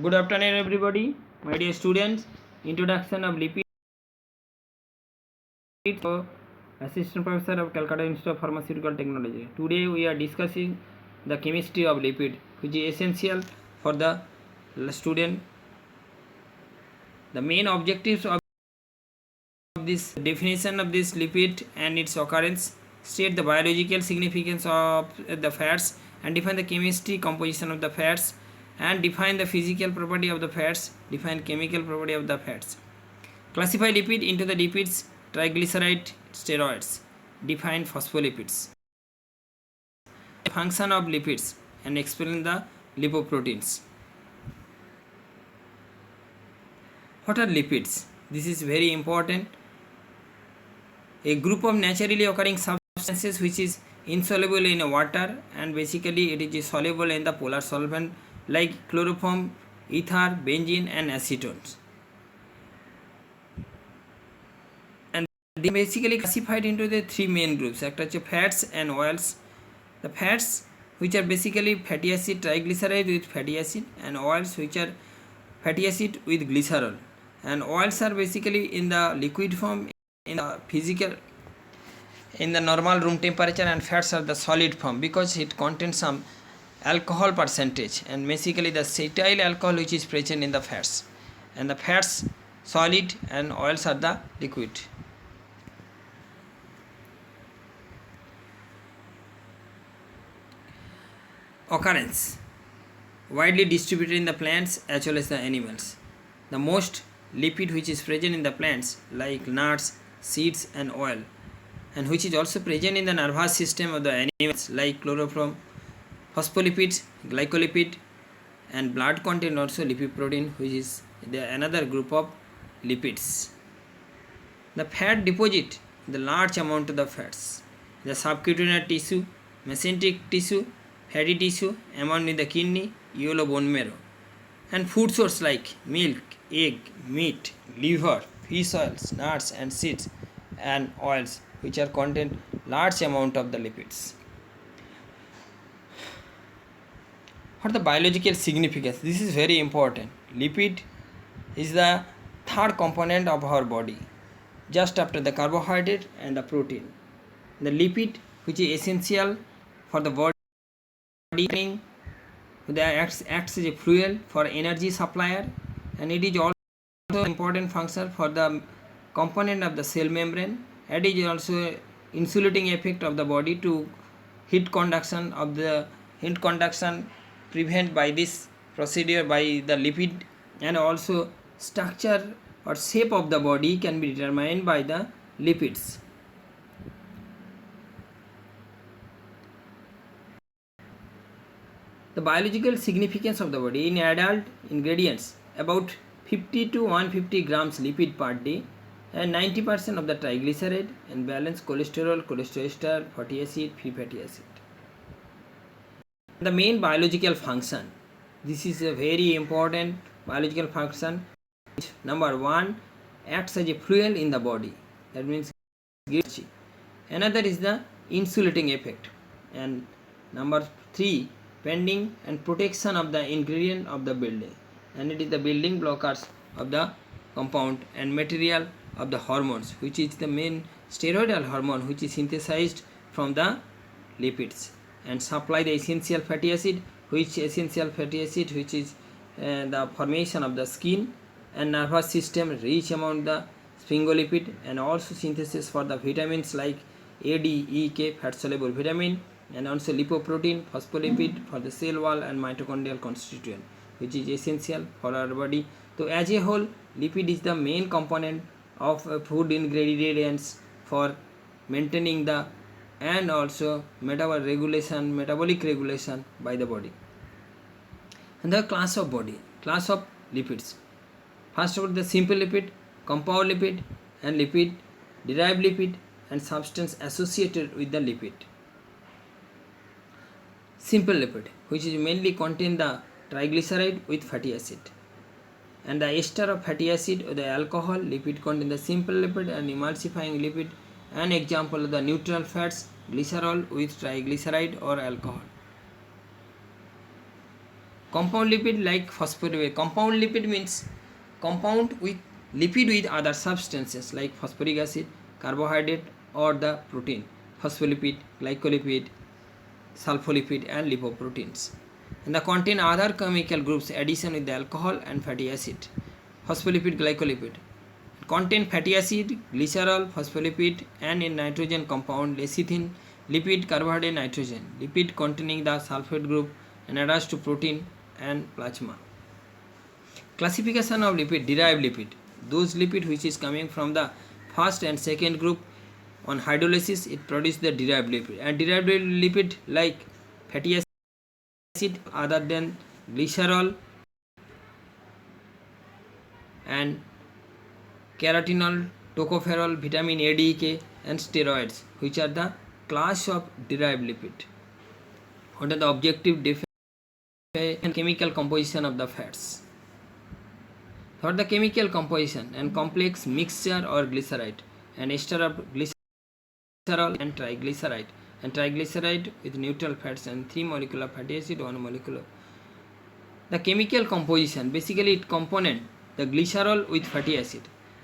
Good afternoon, everybody. My dear students, introduction of lipid. Assistant Professor of Calcutta Institute of Pharmaceutical Technology. Today we are discussing the chemistry of lipid, which is essential for the student. The main objectives of this definition of this lipid and its occurrence, state the biological significance of the fats, and define the chemistry composition of the fats, and define the physical property of the fats, define chemical property of the fats. Classify lipid into the lipids, triglyceride, steroids. Define phospholipids. Function of lipids and explain the lipoproteins. What are lipids? This is very important. A group of naturally occurring substances which is insoluble in water, and basically it is soluble in the polar solvent like chloroform, ether, benzene and acetones. They basically classified into the three main groups, fats and oils. The fats, which are basically fatty acid, triglyceride with fatty acid, and oils which are fatty acid with glycerol. And oils are basically in the liquid form, in the physical, in the normal room temperature, and fats are the solid form because it contains some alcohol percentage, and basically the acetyl alcohol which is present in the fats, and the fats solid and oils are the liquid. Occurrence widely distributed in the plants as well as the animals. The most lipid which is present in the plants like nuts, seeds and oil, and which is also present in the nervous system of the animals like chloroform, phospholipids, glycolipid, and blood contain also lipoprotein, which is another group of lipids. The fat deposit the large amount of the fats, the subcutaneous tissue, mesenteric tissue, fatty tissue, among in the kidney, yellow bone marrow, and food source like milk, egg, meat, liver, fish oils, nuts and seeds, and oils which are contain large amount of the lipids. What the biological significance? This is very important. Lipid is the third component of our body, just after the carbohydrate and the protein. The lipid, which is essential for the body, acts as a fuel for energy supplier, and it is also important function for the component of the cell membrane. It is also insulating effect of the body to heat conduction prevent by this procedure by the lipid, and also structure or shape of the body can be determined by the lipids. The biological significance of the body in adult ingredients, about 50 to 150 grams lipid per day, and 90% of the triglyceride, and balanced cholesterol, cholesterol ester, fatty acid, free fatty acid. The main biological function, this is a very important biological function. Number 1, acts as a fuel in the body, that means energy. Another is the insulating effect, and number 3, bending and protection of the ingredient of the building, and it is the building blockers of the compound and material of the hormones, which is the main steroidal hormone which is synthesized from the lipids, and supply the essential fatty acid, which is the formation of the skin and nervous system, rich among the sphingolipid, and also synthesis for the vitamins like A, D, E, K, fat soluble vitamin, and also lipoprotein, phospholipid for the cell wall, and mitochondrial constituent, which is essential for our body. So as a whole, lipid is the main component of food ingredients for maintaining the and also metabolic regulation by the body. And the class of lipids. First of all, the simple lipid, compound lipid, and lipid derived lipid, and substance associated with the lipid. Simple lipid, which is mainly contain the triglyceride with fatty acid, and the ester of fatty acid or the alcohol. Lipid contain the simple lipid and emulsifying lipid. An example of the neutral fats, glycerol with triglyceride or alcohol. Compound lipid like phospholipid. Compound lipid means compound with lipid with other substances like phosphoric acid, carbohydrate or the protein, phospholipid, glycolipid, sulfolipid and lipoproteins. And the contain other chemical groups addition with the alcohol and fatty acid. Phospholipid, glycolipid contain fatty acid, glycerol, phospholipid and in nitrogen compound lecithin, lipid, carbohydrate, nitrogen, lipid containing the sulfate group and attached to protein and plasma. Classification of lipid, derived lipid, those lipid which is coming from the first and second group on hydrolysis it produces the derived lipid, and derived lipid like fatty acid other than glycerol and carotenoid, tocopherol, vitamin A, D, K and steroids which are the class of derived lipid. What are the objective and chemical composition of the fats? For the chemical composition and complex mixture or glyceride and ester of glycerol and triglyceride with neutral fats and 3 molecule of fatty acid, 1 molecule. The chemical composition basically it component the glycerol with fatty acid,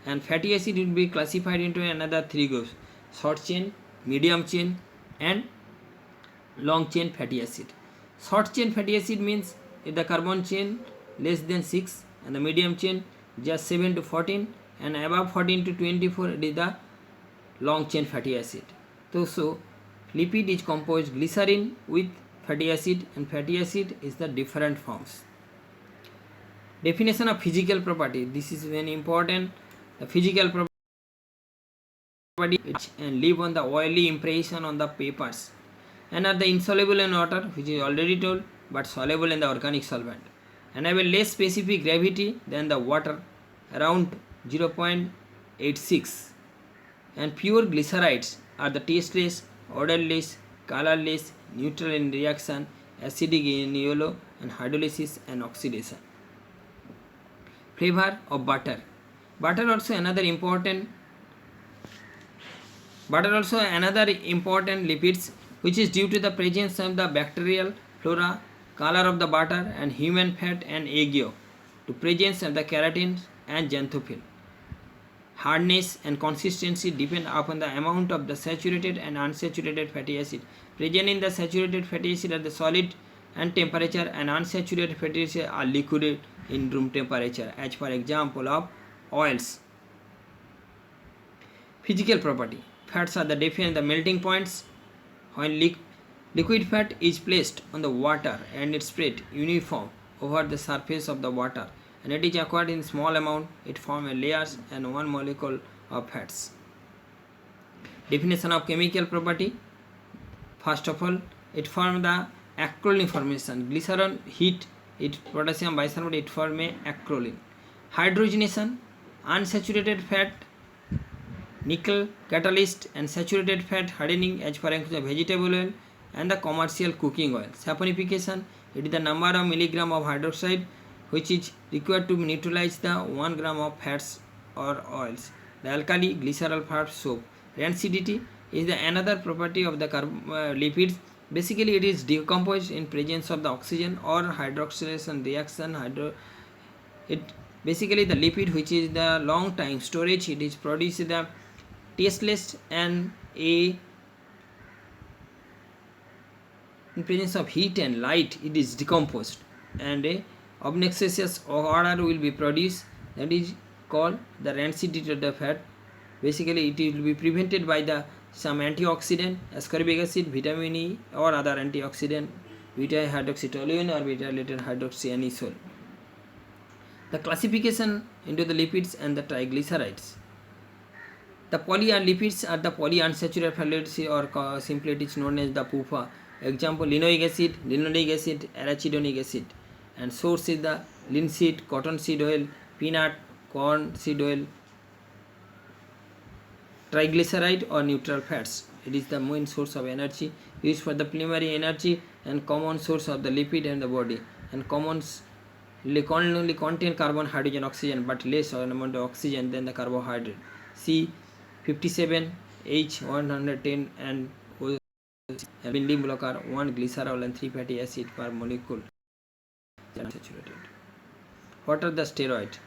and fatty acid will be classified into another 3 groups: short chain, medium chain and long chain fatty acid. Short chain fatty acid means if the carbon chain less than 6 and the medium chain just 7 to 14 and above 14 to 24 it is the long chain fatty acid. So lipid is composed glycerin with fatty acid, and fatty acid is the different forms. Definition of physical property, this is very important. The physical property and leave on the oily impression on the papers and are the insoluble in water which is already told but soluble in the organic solvent and have a less specific gravity than the water around 0.86, and pure glycerides are the tasteless, odorless, colorless, neutral in reaction, acidic in yellow and hydrolysis and oxidation. Flavor of butter. Butter also another important lipids which is due to the presence of the bacterial flora, color of the butter and human fat and egg yolk, to presence of the keratin and xanthophyll. Hardness and consistency depend upon the amount of the saturated and unsaturated fatty acid present in the saturated fatty acid at the solid and temperature, and unsaturated fatty acid are liquid in room temperature, as for example of oils. Physical property. Fats are the defined the melting points. When liquid fat is placed on the water and it spread uniform over the surface of the water and it is acquired in small amount, it forms layers and one molecule of fats. Definition of chemical property. First of all, it forms the acrolein formation. Glycerin heat it potassium bicarbonate it forms acrolein. Hydrogenation, unsaturated fat nickel catalyst and saturated fat hardening as per example vegetable oil and the commercial cooking oil. Saponification, it is the number of milligram of hydroxide which is required to neutralize the 1 gram of fats or oils. The alkali glycerol fat soap. Rancidity is the another property of the lipids. Basically it is decomposed in presence of the oxygen or hydroxylation reaction. It basically the lipid which is the long time storage, it is produced the tasteless and in presence of heat and light it is decomposed, and a obnoxious odor will be produced, that is called the rancidity of the fat. Basically it will be prevented by the some antioxidant, ascorbic acid, vitamin E or other antioxidant, beta hydroxytoluene or beta later hydroxyanisole. The classification into the lipids and the triglycerides. The polylipids are the polyunsaturated fatty or simply it is known as the PUFA. Example linoleic acid, linoleic acid, arachidonic acid, and source is the linseed, cottonseed oil, peanut, corn seed oil. Triglyceride or neutral fats, it is the main source of energy used for the primary energy and common source of the lipid in the body, and only contain carbon, hydrogen, oxygen but less amount of oxygen than the carbohydrate. C 57 H 110 and binding blocker 1 glycerol and 3 fatty acid per molecule. unsaturated. What are the steroids?